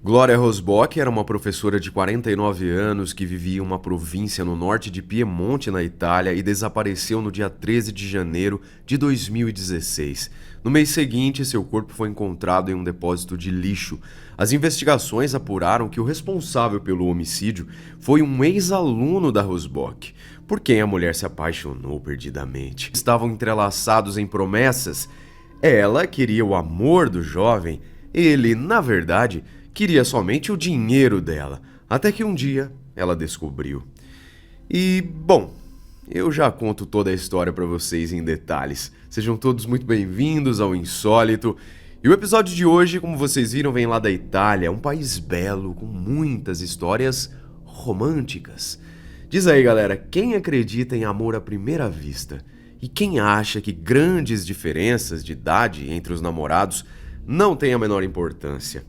Glória Rosbock era uma professora de 49 anos que vivia em uma província no norte de Piemonte, na Itália, e desapareceu no dia 13 de janeiro de 2016. No mês seguinte, seu corpo foi encontrado em um depósito de lixo. As investigações apuraram que o responsável pelo homicídio foi um ex-aluno da Rosbock, por quem a mulher se apaixonou perdidamente. Estavam entrelaçados em promessas. Ela queria o amor do jovem. Ele, na verdade, queria somente o dinheiro dela, até que um dia ela descobriu. E, bom, eu já conto toda a história para vocês em detalhes. Sejam todos muito bem-vindos ao Insólito. E o episódio de hoje, como vocês viram, vem lá da Itália, um país belo com muitas histórias românticas. Diz aí, galera, quem acredita em amor à primeira vista? E quem acha que grandes diferenças de idade entre os namorados não têm a menor importância?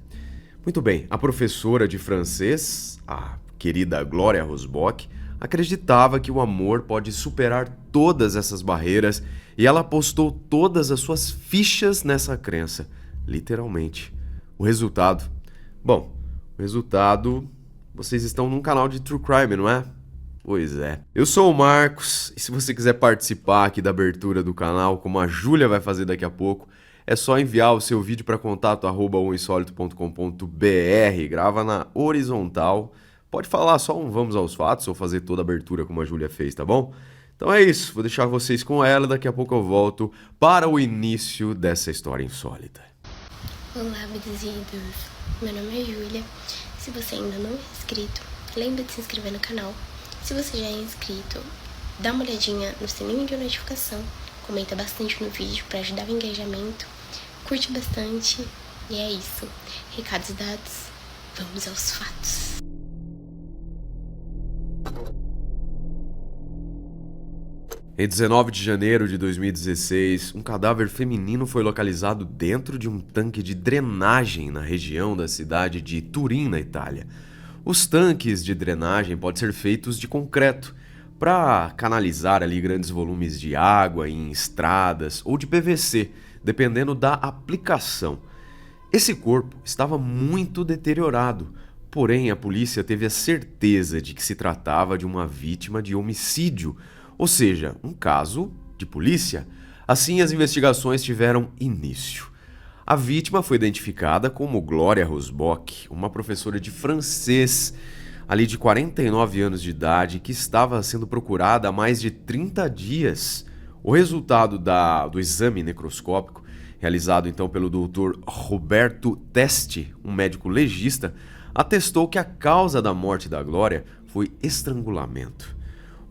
Muito bem, a professora de francês, a querida Glória Rosbock, acreditava que o amor pode superar todas essas barreiras e ela apostou todas as suas fichas nessa crença, literalmente. O resultado? Bom, vocês estão num canal de True Crime, não é? Pois é. Eu sou o Marcos e se você quiser participar aqui da abertura do canal, como a Júlia vai fazer daqui a pouco, é só enviar o seu vídeo para contato@oinsolito.com.br, grava na horizontal. Pode falar só um vamos aos fatos ou fazer toda a abertura como a Júlia fez, tá bom? Então é isso, vou deixar vocês com ela, daqui a pouco eu volto para o início dessa história insólita. Olá, bem-vindos! Meu nome é Júlia. Se você ainda não é inscrito, lembre de se inscrever no canal. Se você já é inscrito, dá uma olhadinha no sininho de notificação, comenta bastante no vídeo para ajudar o engajamento, curte bastante e é isso. Recados dados, vamos aos fatos. Em 19 de janeiro de 2016, um cadáver feminino foi localizado dentro de um tanque de drenagem na região da cidade de Turim, na Itália. Os tanques de drenagem podem ser feitos de concreto para canalizar ali grandes volumes de água em estradas ou de PVC, dependendo da aplicação. Esse corpo estava muito deteriorado, porém a polícia teve a certeza de que se tratava de uma vítima de homicídio, ou seja, um caso de polícia. Assim, as investigações tiveram início. A vítima foi identificada como Glória Rosbock, uma professora de francês, ali de 49 anos de idade, que estava sendo procurada há mais de 30 dias. O resultado do exame necroscópico, realizado então pelo Dr. Roberto Testi, um médico legista, atestou que a causa da morte da Glória foi estrangulamento.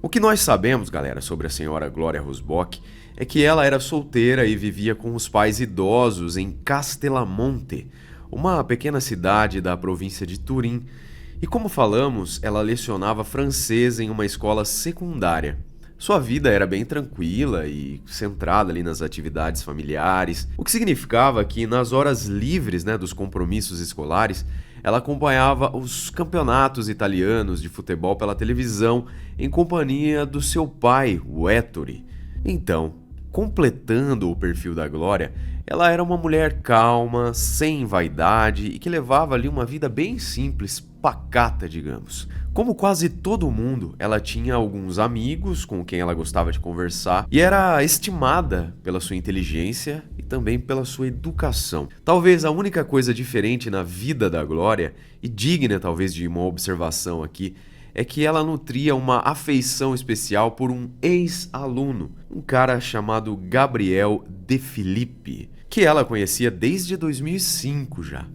O que nós sabemos, galera, sobre a senhora Glória Rosbock é que ela era solteira e vivia com os pais idosos em Castellamonte, uma pequena cidade da província de Turim. E como falamos, ela lecionava francês em uma escola secundária. Sua vida era bem tranquila e centrada ali nas atividades familiares, o que significava que nas horas livres, dos compromissos escolares, ela acompanhava os campeonatos italianos de futebol pela televisão em companhia do seu pai, o Ettore. Então, completando o perfil da Glória, ela era uma mulher calma, sem vaidade e que levava ali uma vida bem simples, pacata, digamos. Como quase todo mundo, ela tinha alguns amigos com quem ela gostava de conversar e era estimada pela sua inteligência e também pela sua educação. Talvez a única coisa diferente na vida da Glória, e digna talvez de uma observação aqui, é que ela nutria uma afeição especial por um ex-aluno, um cara chamado Gabriel De Filippi, que ela conhecia desde 2005 já.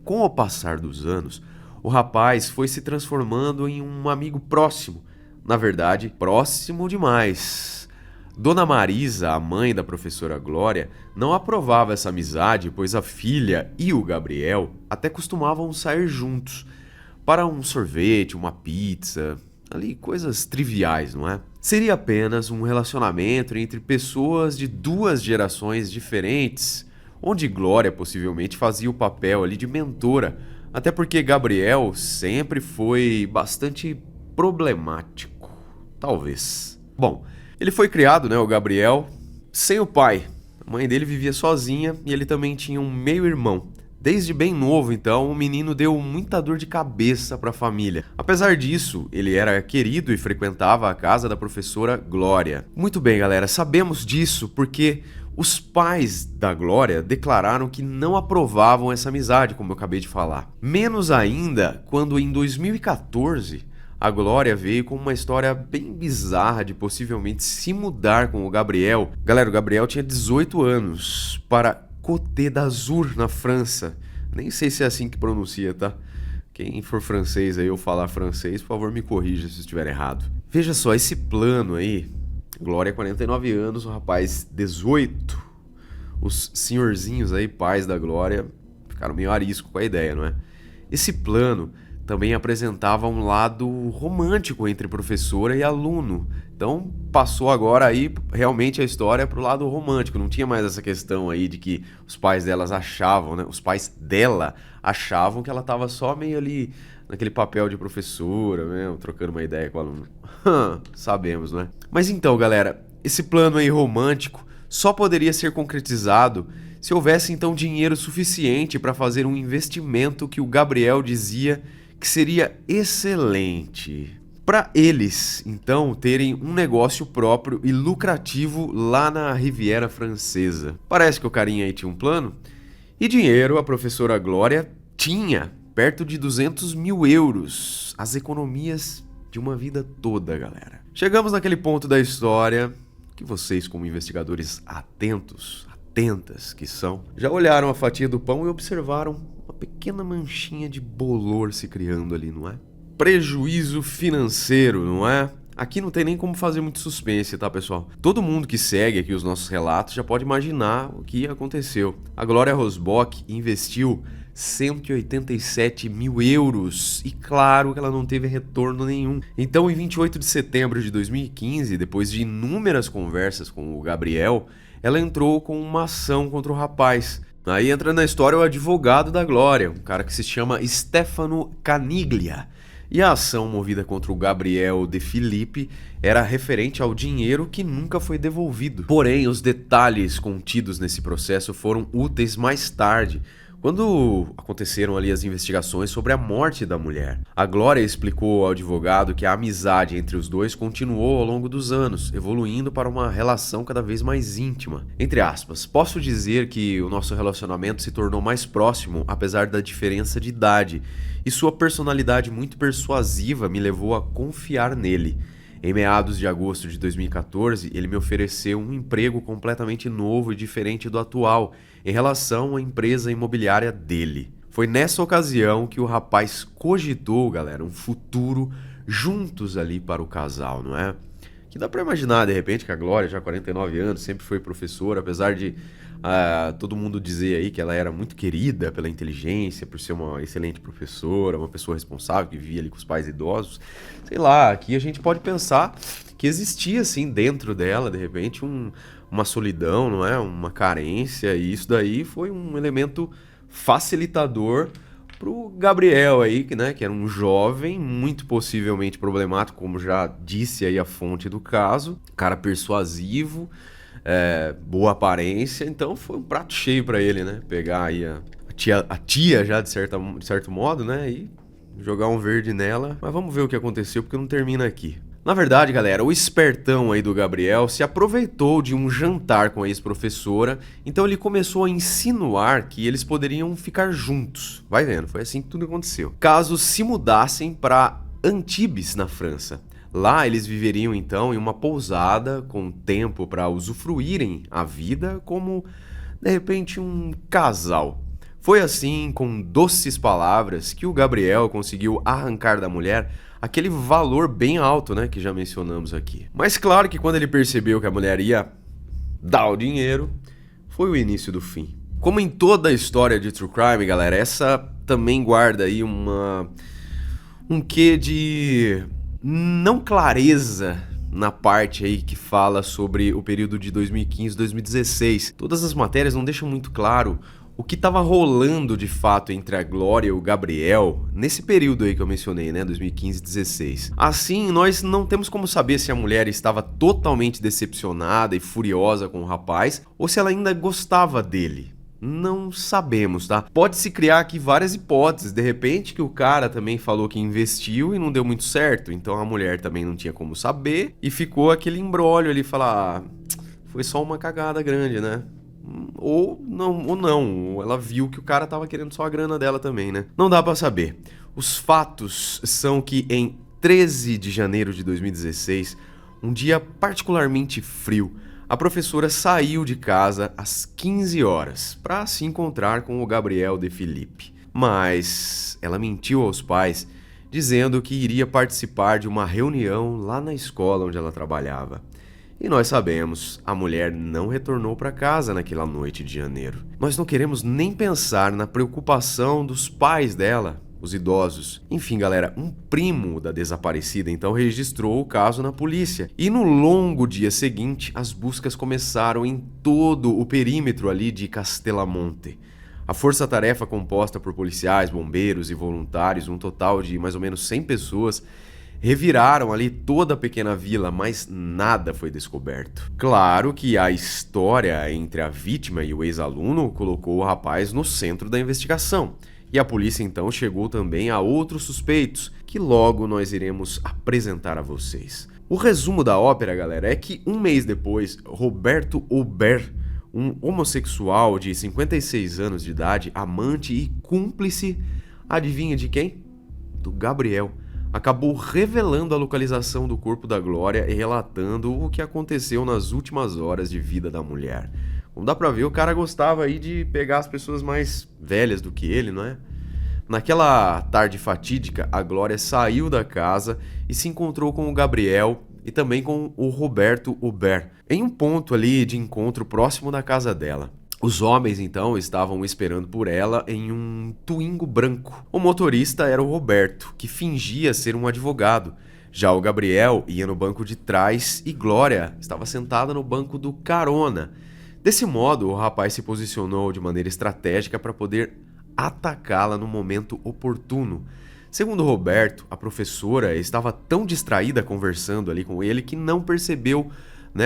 Com o passar dos anos, o rapaz foi se transformando em um amigo próximo, na verdade, próximo demais. Dona Marisa, a mãe da professora Glória, não aprovava essa amizade, pois a filha e o Gabriel até costumavam sair juntos, para um sorvete, uma pizza, ali coisas triviais, não é? Seria apenas um relacionamento entre pessoas de duas gerações diferentes, onde Glória possivelmente fazia o papel ali de mentora, até porque Gabriel sempre foi bastante problemático, talvez. Bom, ele foi criado, o Gabriel, sem o pai. A mãe dele vivia sozinha e ele também tinha um meio-irmão, Desde bem novo, então, o menino deu muita dor de cabeça para a família. Apesar disso, ele era querido e frequentava a casa da professora Glória. Muito bem, galera, sabemos disso porque os pais da Glória declararam que não aprovavam essa amizade, como eu acabei de falar. Menos ainda quando em 2014 a Glória veio com uma história bem bizarra de possivelmente se mudar com o Gabriel. Galera, o Gabriel tinha 18 anos para Côte d'Azur, na França. Nem sei se é assim que pronuncia, tá? Quem for francês aí ou falar francês, por favor me corrija se eu estiver errado. Veja só, esse plano aí, Glória 49 anos, o rapaz 18. Os senhorzinhos aí, pais da Glória, ficaram meio arisco com a ideia, não é? Esse plano também apresentava um lado romântico entre professora e aluno. Então passou agora aí realmente a história para o lado romântico. Não tinha mais essa questão aí de que os pais delas achavam, né? Os pais dela achavam que ela estava só meio ali naquele papel de professora, né? Trocando uma ideia com o aluno. Sabemos, não é? Mas então, galera, esse plano aí romântico só poderia ser concretizado se houvesse então dinheiro suficiente para fazer um investimento que o Gabriel dizia que seria excelente para eles, então, terem um negócio próprio e lucrativo lá na Riviera Francesa. Parece que o carinha aí tinha um plano. E dinheiro a professora Glória tinha, perto de 200 mil euros. As economias de uma vida toda, galera. Chegamos naquele ponto da história que vocês, como investigadores atentas que são, já olharam a fatia do pão e observaram uma pequena manchinha de bolor se criando ali, não é? Prejuízo financeiro, não é? Aqui não tem nem como fazer muito suspense, tá, pessoal? Todo mundo que segue aqui os nossos relatos já pode imaginar o que aconteceu. A Glória Rosbock investiu 187 mil euros e claro que ela não teve retorno nenhum. Então, em 28 de setembro de 2015, depois de inúmeras conversas com o Gabriel, ela entrou com uma ação contra o rapaz. Aí entra na história o advogado da Glória, um cara que se chama Stefano Caniglia. E a ação movida contra o Gabriel De Filippi era referente ao dinheiro que nunca foi devolvido. Porém, os detalhes contidos nesse processo foram úteis mais tarde, quando aconteceram ali as investigações sobre a morte da mulher. A Glória explicou ao advogado que a amizade entre os dois continuou ao longo dos anos, evoluindo para uma relação cada vez mais íntima. Entre aspas, posso dizer que o nosso relacionamento se tornou mais próximo, apesar da diferença de idade, e sua personalidade muito persuasiva me levou a confiar nele. Em meados de agosto de 2014, ele me ofereceu um emprego completamente novo e diferente do atual, em relação à empresa imobiliária dele. Foi nessa ocasião que o rapaz cogitou, galera, um futuro juntos ali para o casal, não é? Que dá pra imaginar, de repente, que a Glória, já 49 anos, sempre foi professora, apesar de todo mundo dizer aí que ela era muito querida pela inteligência, por ser uma excelente professora, uma pessoa responsável que vivia ali com os pais idosos. Sei lá, aqui a gente pode pensar que existia, assim, dentro dela, de repente, uma solidão, não é? Uma carência, e isso daí foi um elemento facilitador pro Gabriel aí, né, que era um jovem, muito possivelmente problemático, como já disse aí a fonte do caso, cara persuasivo, boa aparência, então foi um prato cheio para ele, né, pegar aí a tia já de certo modo, né, e jogar um verde nela, mas vamos ver o que aconteceu porque não termina aqui. Na verdade, galera, o espertão aí do Gabriel se aproveitou de um jantar com a ex-professora, então ele começou a insinuar que eles poderiam ficar juntos. Vai vendo, foi assim que tudo aconteceu. Caso se mudassem para Antibes, na França. Lá eles viveriam então em uma pousada com tempo para usufruírem a vida como, de repente, um casal. Foi assim, com doces palavras, que o Gabriel conseguiu arrancar da mulher aquele valor bem alto, né, que já mencionamos aqui. Mas claro que quando ele percebeu que a mulher ia dar o dinheiro, foi o início do fim. Como em toda a história de True Crime, galera, essa também guarda aí um quê de não clareza na parte aí que fala sobre o período de 2015 e 2016. Todas as matérias não deixam muito claro o que estava rolando de fato entre a Glória e o Gabriel nesse período aí que eu mencionei, né, 2015 e 2016. Assim, nós não temos como saber se a mulher estava totalmente decepcionada e furiosa com o rapaz ou se ela ainda gostava dele. Não sabemos, tá? Pode-se criar aqui várias hipóteses. De repente que o cara também falou que investiu e não deu muito certo. Então a mulher também não tinha como saber. E ficou aquele imbróglio ali, falar... foi só uma cagada grande, né? Ou não. Ela viu que o cara tava querendo só a grana dela também, né? Não dá pra saber. Os fatos são que em 13 de janeiro de 2016, um dia particularmente frio, a professora saiu de casa às 15 horas para se encontrar com o Gabriel de Filipe. Mas ela mentiu aos pais, dizendo que iria participar de uma reunião lá na escola onde ela trabalhava. E nós sabemos, a mulher não retornou para casa naquela noite de janeiro. Nós não queremos nem pensar na preocupação dos pais dela, os idosos. Enfim, galera, um primo da desaparecida então registrou o caso na polícia. E no longo dia seguinte, as buscas começaram em todo o perímetro ali de Castellamonte. A força-tarefa composta por policiais, bombeiros e voluntários, um total de mais ou menos 100 pessoas, reviraram ali toda a pequena vila, mas nada foi descoberto. Claro que a história entre a vítima e o ex-aluno colocou o rapaz no centro da investigação. E a polícia então chegou também a outros suspeitos, que logo nós iremos apresentar a vocês. O resumo da ópera, galera, é que um mês depois, Roberto Aubert, um homossexual de 56 anos de idade, amante e cúmplice, adivinha de quem? Do Gabriel. Acabou revelando a localização do corpo da Glória e relatando o que aconteceu nas últimas horas de vida da mulher. Como dá pra ver, o cara gostava aí de pegar as pessoas mais velhas do que ele, não é? Naquela tarde fatídica, a Glória saiu da casa e se encontrou com o Gabriel e também com o Roberto Aubert, em um ponto ali de encontro próximo da casa dela. Os homens, então, estavam esperando por ela em um Twingo branco. O motorista era o Roberto, que fingia ser um advogado. Já o Gabriel ia no banco de trás e Glória estava sentada no banco do carona. Desse modo, o rapaz se posicionou de maneira estratégica para poder atacá-la no momento oportuno. Segundo Roberto, a professora estava tão distraída conversando ali com ele que não percebeu,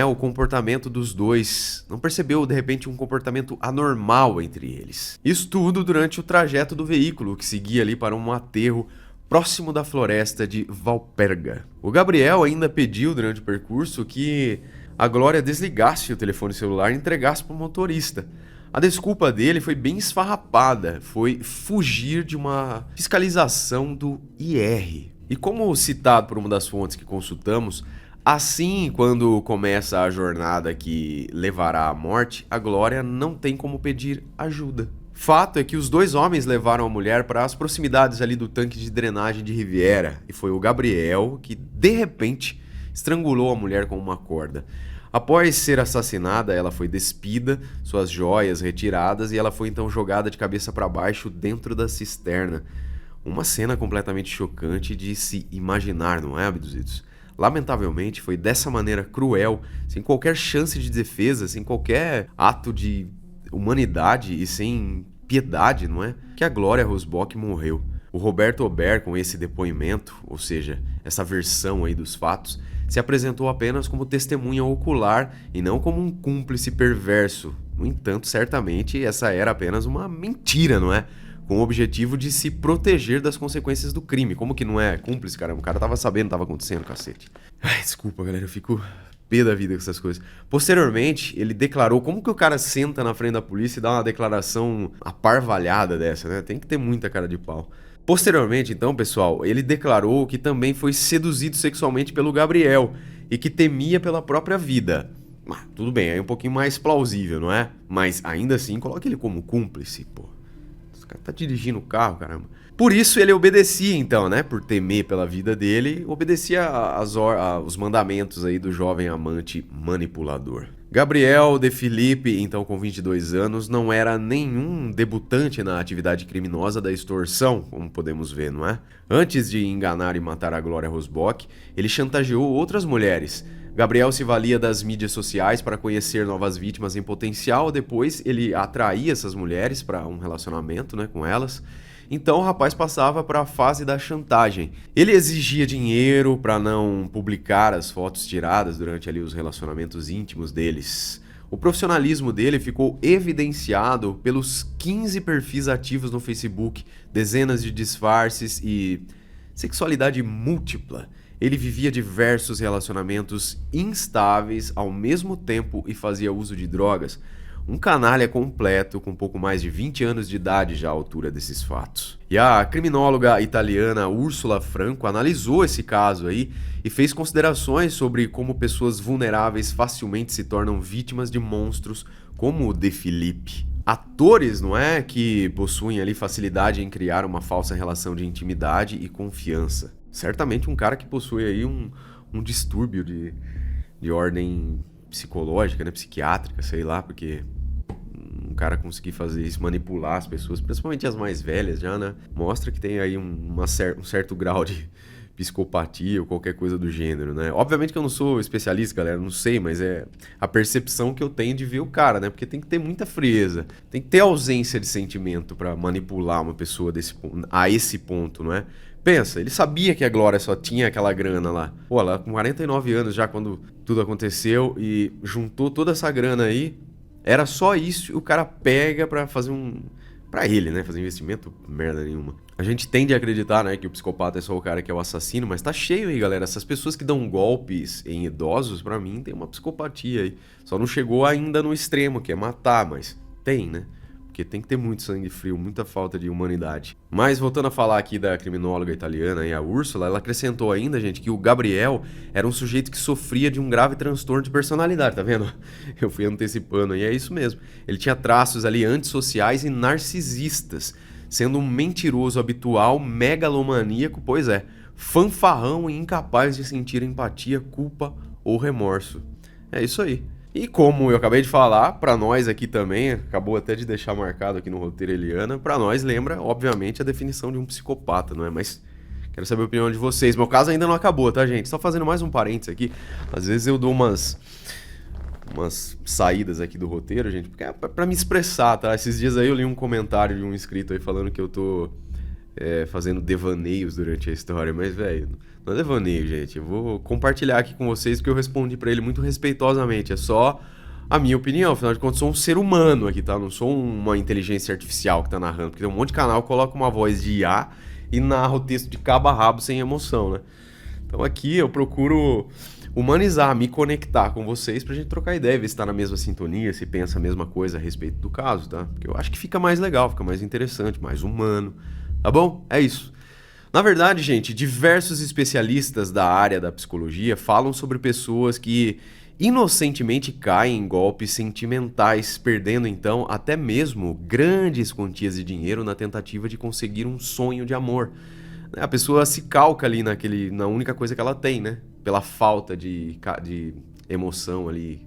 o comportamento dos dois, não percebeu de repente um comportamento anormal entre eles. Isso tudo durante o trajeto do veículo que seguia ali para um aterro próximo da floresta de Valperga. O Gabriel ainda pediu durante o percurso que a Glória desligasse o telefone celular e entregasse para o motorista. A desculpa dele foi bem esfarrapada, foi fugir de uma fiscalização do IR. E como citado por uma das fontes que consultamos, assim, quando começa a jornada que levará à morte, a Glória não tem como pedir ajuda. Fato é que os dois homens levaram a mulher para as proximidades ali do tanque de drenagem de Riviera, e foi o Gabriel que, de repente, estrangulou a mulher com uma corda. Após ser assassinada, ela foi despida, suas joias retiradas e ela foi então jogada de cabeça para baixo dentro da cisterna. Uma cena completamente chocante de se imaginar, não é, abduzidos? Lamentavelmente, foi dessa maneira cruel, sem qualquer chance de defesa, sem qualquer ato de humanidade e sem piedade, não é? Que a Glória Rosbock morreu. O Roberto Aubert, com esse depoimento, ou seja, essa versão aí dos fatos, se apresentou apenas como testemunha ocular e não como um cúmplice perverso. No entanto, certamente essa era apenas uma mentira, não é? Com o objetivo de se proteger das consequências do crime. Como que não é cúmplice, caramba? O cara tava sabendo o que tava acontecendo, cacete. Ai, desculpa, galera, eu fico pé da vida com essas coisas. Posteriormente, ele declarou... Como que o cara senta na frente da polícia e dá uma declaração aparvalhada dessa, né? Tem que ter muita cara de pau. Posteriormente, então, pessoal, ele declarou que também foi seduzido sexualmente pelo Gabriel e que temia pela própria vida. Tudo bem, aí é um pouquinho mais plausível, não é? Mas ainda assim, coloca ele como cúmplice, pô. Esse cara tá dirigindo o carro, caramba. Por isso ele obedecia, então, né? Por temer pela vida dele, obedecia aos mandamentos aí do jovem amante manipulador. Gabriel de Filipe, então com 22 anos, não era nenhum debutante na atividade criminosa da extorsão, como podemos ver, não é? Antes de enganar e matar a Glória Rosbock, ele chantageou outras mulheres. Gabriel se valia das mídias sociais para conhecer novas vítimas em potencial, depois ele atraía essas mulheres para um relacionamento, né, com elas. Então o rapaz passava para a fase da chantagem. Ele exigia dinheiro para não publicar as fotos tiradas durante ali os relacionamentos íntimos deles. O profissionalismo dele ficou evidenciado pelos 15 perfis ativos no Facebook, dezenas de disfarces e sexualidade múltipla. Ele vivia diversos relacionamentos instáveis ao mesmo tempo e fazia uso de drogas. Um canalha completo, com pouco mais de 20 anos de idade já à altura desses fatos. E a criminóloga italiana Ursula Franco analisou esse caso aí e fez considerações sobre como pessoas vulneráveis facilmente se tornam vítimas de monstros como o De Filippi. Atores, não é, que possuem ali facilidade em criar uma falsa relação de intimidade e confiança. Certamente um cara que possui aí um distúrbio de ordem psicológica, né, psiquiátrica, sei lá, porque um cara conseguir fazer isso, manipular as pessoas, principalmente as mais velhas já, né, mostra que tem aí um certo grau de psicopatia ou qualquer coisa do gênero, né? Obviamente que eu não sou especialista, galera, não sei, mas é a percepção que eu tenho de ver o cara, né? Porque tem que ter muita frieza, tem que ter ausência de sentimento pra manipular uma pessoa a esse ponto, não é? Pensa, ele sabia que a Glória só tinha aquela grana lá. Pô, ela com 49 anos já quando tudo aconteceu e juntou toda essa grana aí, era só isso e o cara pega pra fazer pra ele, né? Fazer investimento, merda nenhuma. A gente tende a acreditar, né, que o psicopata é só o cara que é o assassino, mas tá cheio aí, galera. Essas pessoas que dão golpes em idosos, pra mim, tem uma psicopatia aí. Só não chegou ainda no extremo, que é matar, mas tem, né? Porque tem que ter muito sangue frio, muita falta de humanidade. Mas voltando a falar aqui da criminóloga italiana e a Úrsula, ela acrescentou ainda, gente, que o Gabriel era um sujeito que sofria de um grave transtorno de personalidade, tá vendo? Eu fui antecipando, e é isso mesmo. Ele tinha traços ali antissociais e narcisistas, sendo um mentiroso habitual, megalomaníaco, pois é, fanfarrão e incapaz de sentir empatia, culpa ou remorso. É isso aí. E como eu acabei de falar, pra nós aqui também, acabou até de deixar marcado aqui no roteiro Eliana, pra nós lembra, obviamente, a definição de um psicopata, não é? Mas quero saber a opinião de vocês. Meu caso ainda não acabou, tá, gente? Só fazendo mais um parênteses aqui. Às vezes eu dou umas saídas aqui do roteiro, gente, porque é pra me expressar, tá? Esses dias aí eu li um comentário de um inscrito aí falando que eu tô fazendo devaneios durante a história, mas, velho, não é devaneio, gente. Eu vou compartilhar aqui com vocês porque eu respondi pra ele muito respeitosamente. É só a minha opinião, afinal de contas, sou um ser humano aqui, tá? Não sou uma inteligência artificial que tá narrando, porque tem um monte de canal que coloca uma voz de IA e narra o texto de cabo a rabo sem emoção, né? Então aqui eu procuro humanizar, me conectar com vocês pra gente trocar ideia, ver se tá na mesma sintonia, se pensa a mesma coisa a respeito do caso, tá? Porque eu acho que fica mais legal, fica mais interessante, mais humano, tá bom? É isso. Na verdade, gente, diversos especialistas da área da psicologia falam sobre pessoas que inocentemente caem em golpes sentimentais, perdendo então até mesmo grandes quantias de dinheiro na tentativa de conseguir um sonho de amor. A pessoa se calca ali na única coisa que ela tem, né? Pela falta de emoção ali,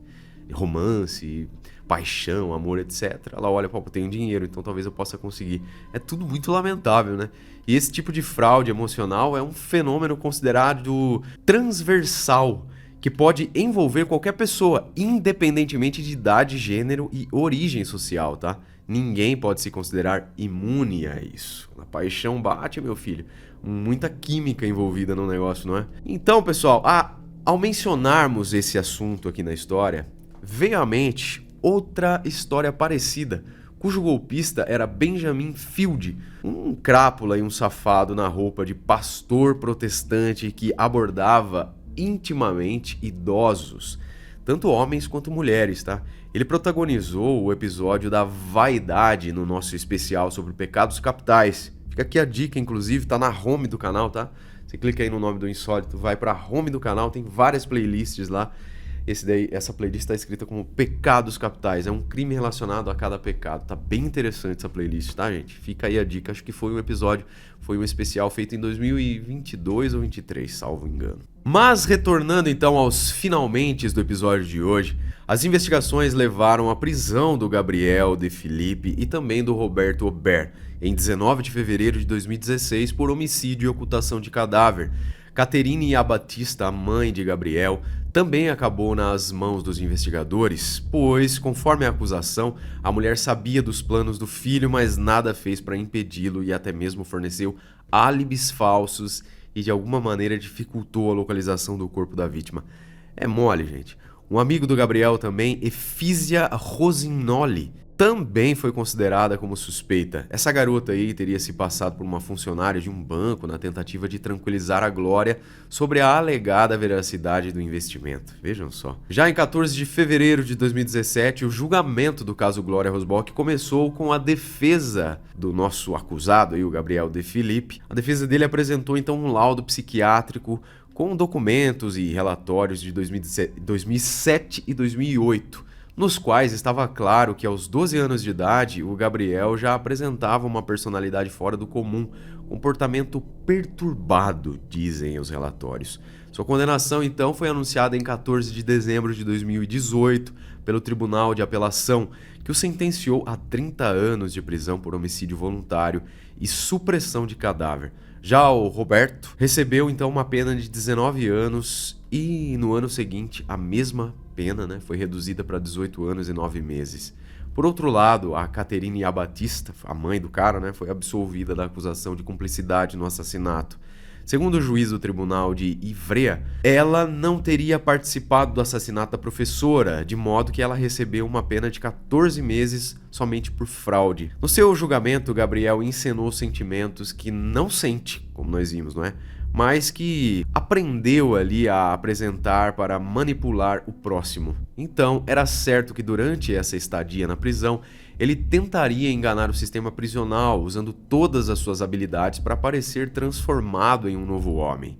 romance, paixão, amor, etc. Ela olha, pô, eu tenho dinheiro, então talvez eu possa conseguir. É tudo muito lamentável, né? E esse tipo de fraude emocional é um fenômeno considerado transversal, que pode envolver qualquer pessoa, independentemente de idade, gênero e origem social, tá? Ninguém pode se considerar imune a isso. A paixão bate, meu filho. Muita química envolvida no negócio, não é? Então, pessoal, ao mencionarmos esse assunto aqui na história, veio à mente outra história parecida, cujo golpista era Benjamin Field, um crápula e um safado na roupa de pastor protestante que abordava intimamente idosos, tanto homens quanto mulheres, tá? Ele protagonizou o episódio da vaidade no nosso especial sobre pecados capitais. Fica aqui a dica, inclusive, tá na home do canal, tá? Você clica aí no nome do insólito, vai pra home do canal, tem várias playlists lá. Essa playlist está escrita como Pecados Capitais, é um crime relacionado a cada pecado. Tá bem interessante essa playlist, tá, gente? Fica aí a dica, acho que foi um especial feito em 2022 ou 2023, salvo engano. Mas retornando então aos finalmentes do episódio de hoje, as investigações levaram à prisão do Gabriel De Filippi e também do Roberto Aubert, em 19 de fevereiro de 2016 por homicídio e ocultação de cadáver. Caterine Abatista, a mãe de Gabriel, também acabou nas mãos dos investigadores, pois, conforme a acusação, a mulher sabia dos planos do filho, mas nada fez para impedi-lo e até mesmo forneceu álibis falsos e de alguma maneira dificultou a localização do corpo da vítima. É mole, gente. Um amigo do Gabriel também, Efísia Rosignoli, também foi considerada como suspeita. Essa garota aí teria se passado por uma funcionária de um banco na tentativa de tranquilizar a Glória sobre a alegada veracidade do investimento. Vejam só. Já em 14 de fevereiro de 2017, o julgamento do caso Glória Rosbock começou com a defesa do nosso acusado, aí, o Gabriel De Filippe. A defesa dele apresentou então um laudo psiquiátrico com documentos e relatórios de 2007 e 2008. Nos quais estava claro que aos 12 anos de idade, o Gabriel já apresentava uma personalidade fora do comum, comportamento perturbado, dizem os relatórios. Sua condenação, então, foi anunciada em 14 de dezembro de 2018 pelo Tribunal de Apelação, que o sentenciou a 30 anos de prisão por homicídio voluntário e supressão de cadáver. Já o Roberto recebeu, então, uma pena de 19 anos e, no ano seguinte, a mesma pena, né, foi reduzida para 18 anos e 9 meses. Por outro lado, a Caterine Abatista, a mãe do cara, né, foi absolvida da acusação de cumplicidade no assassinato. Segundo o juiz do tribunal de Ivrea, ela não teria participado do assassinato da professora, de modo que ela recebeu uma pena de 14 meses somente por fraude. No seu julgamento, Gabriel encenou sentimentos que não sente, como nós vimos, não é? Mas que aprendeu ali a apresentar para manipular o próximo. Então, era certo que durante essa estadia na prisão, ele tentaria enganar o sistema prisional, usando todas as suas habilidades para parecer transformado em um novo homem.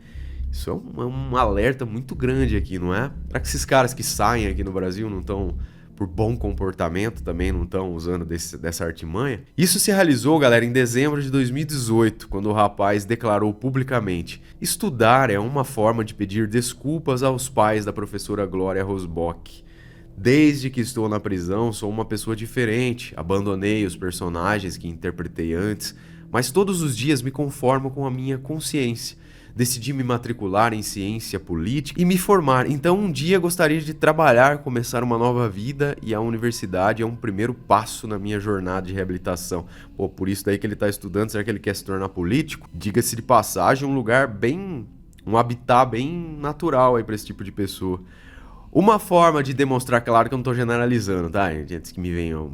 Isso é um alerta muito grande aqui, não é? Para que esses caras que saem aqui no Brasil não estão, por bom comportamento, também não estão usando dessa artimanha. Isso se realizou, galera, em dezembro de 2018, quando o rapaz declarou publicamente: estudar é uma forma de pedir desculpas aos pais da professora Glória Rosbock. Desde que estou na prisão, sou uma pessoa diferente, abandonei os personagens que interpretei antes, mas todos os dias me conformo com a minha consciência. Decidi me matricular em ciência política e me formar, então um dia gostaria de trabalhar, começar uma nova vida, e a universidade é um primeiro passo na minha jornada de reabilitação. Pô, por isso daí que ele está estudando, será que ele quer se tornar político? Diga-se de passagem, um habitat bem natural aí para esse tipo de pessoa. Uma forma de demonstrar, claro que eu não estou generalizando, tá, gente? Antes que me venham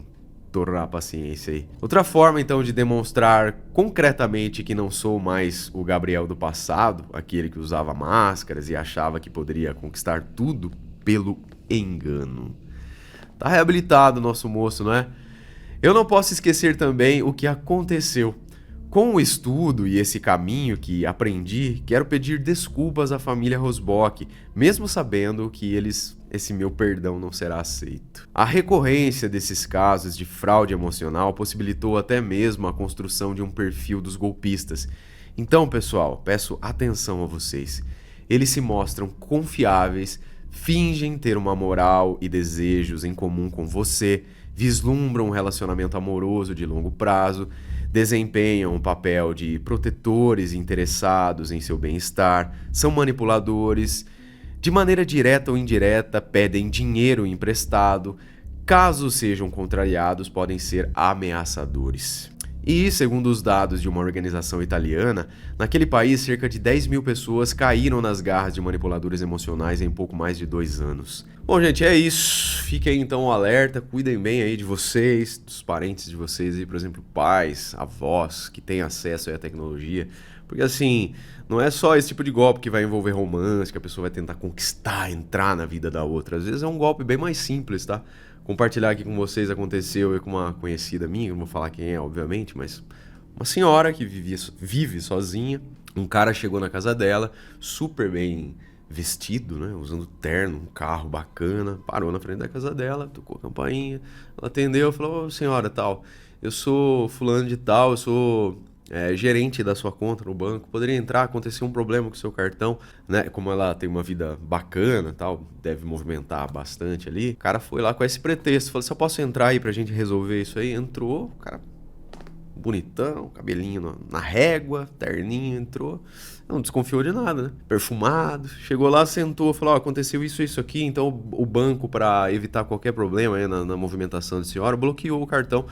tornar a paciência aí. Outra forma, então, de demonstrar concretamente que não sou mais o Gabriel do passado, aquele que usava máscaras e achava que poderia conquistar tudo pelo engano. Tá reabilitado o nosso moço, não é? Eu não posso esquecer também o que aconteceu. Com o estudo e esse caminho que aprendi, quero pedir desculpas à família Rosbock, mesmo sabendo que esse meu perdão não será aceito. A recorrência desses casos de fraude emocional possibilitou até mesmo a construção de um perfil dos golpistas. Então, pessoal, peço atenção a vocês. Eles se mostram confiáveis, fingem ter uma moral e desejos em comum com você, vislumbram um relacionamento amoroso de longo prazo, desempenham um papel de protetores interessados em seu bem-estar, são manipuladores, de maneira direta ou indireta pedem dinheiro emprestado, caso sejam contrariados podem ser ameaçadores. E, segundo os dados de uma organização italiana, naquele país cerca de 10 mil pessoas caíram nas garras de manipuladores emocionais em pouco mais de 2 anos. Bom, gente, é isso. Fiquem então alerta, cuidem bem aí de vocês, dos parentes de vocês aí, por exemplo, pais, avós que têm acesso aí à tecnologia. Porque assim, não é só esse tipo de golpe que vai envolver romance, que a pessoa vai tentar conquistar, entrar na vida da outra. Às vezes é um golpe bem mais simples, tá? Compartilhar aqui com vocês aconteceu com uma conhecida minha, não vou falar quem é, obviamente, mas uma senhora que vive sozinha. Um cara chegou na casa dela, super bem vestido, né, usando terno, um carro bacana, parou na frente da casa dela, tocou a campainha, ela atendeu, falou: "Ô, senhora, tal, eu sou fulano de tal, eu sou gerente da sua conta no banco, poderia entrar, aconteceu um problema com o seu cartão", né? Como ela tem uma vida bacana, tal, deve movimentar bastante ali. O cara foi lá com esse pretexto, falou: "Só posso entrar aí pra gente resolver isso aí?" Entrou, o cara bonitão, cabelinho na régua, terninho, entrou. Não desconfiou de nada, né? Perfumado. Chegou lá, sentou, falou: "Ó, aconteceu isso aqui, então o banco, para evitar qualquer problema aí na movimentação da senhora, bloqueou o cartão.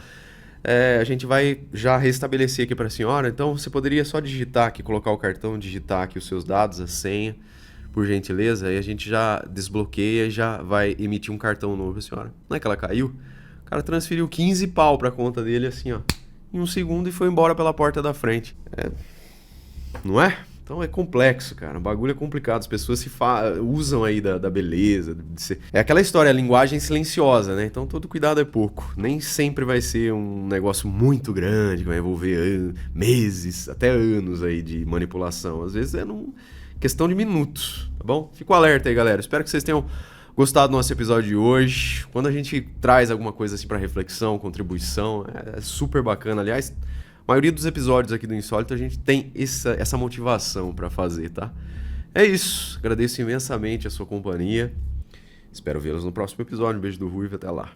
A gente vai já restabelecer aqui para a senhora, então você poderia só digitar aqui, colocar o cartão, digitar aqui os seus dados, a senha, por gentileza, aí a gente já desbloqueia e já vai emitir um cartão novo pra senhora. Não é que ela caiu? O cara transferiu 15 pau pra conta dele assim, ó, em um segundo e foi embora pela porta da frente. Não é? Então é complexo, cara. O bagulho é complicado. As pessoas usam aí da beleza. É aquela história, a linguagem silenciosa, né? Então todo cuidado é pouco. Nem sempre vai ser um negócio muito grande, que vai envolver meses, até anos aí de manipulação. Às vezes é questão de minutos, tá bom? Fico alerta aí, galera. Espero que vocês tenham gostado do nosso episódio de hoje. Quando a gente traz alguma coisa assim pra reflexão, contribuição, é super bacana. Aliás, a maioria dos episódios aqui do Insólito a gente tem essa motivação pra fazer, tá? É isso. Agradeço imensamente a sua companhia. Espero vê-los no próximo episódio. Um beijo do Ruivo e até lá.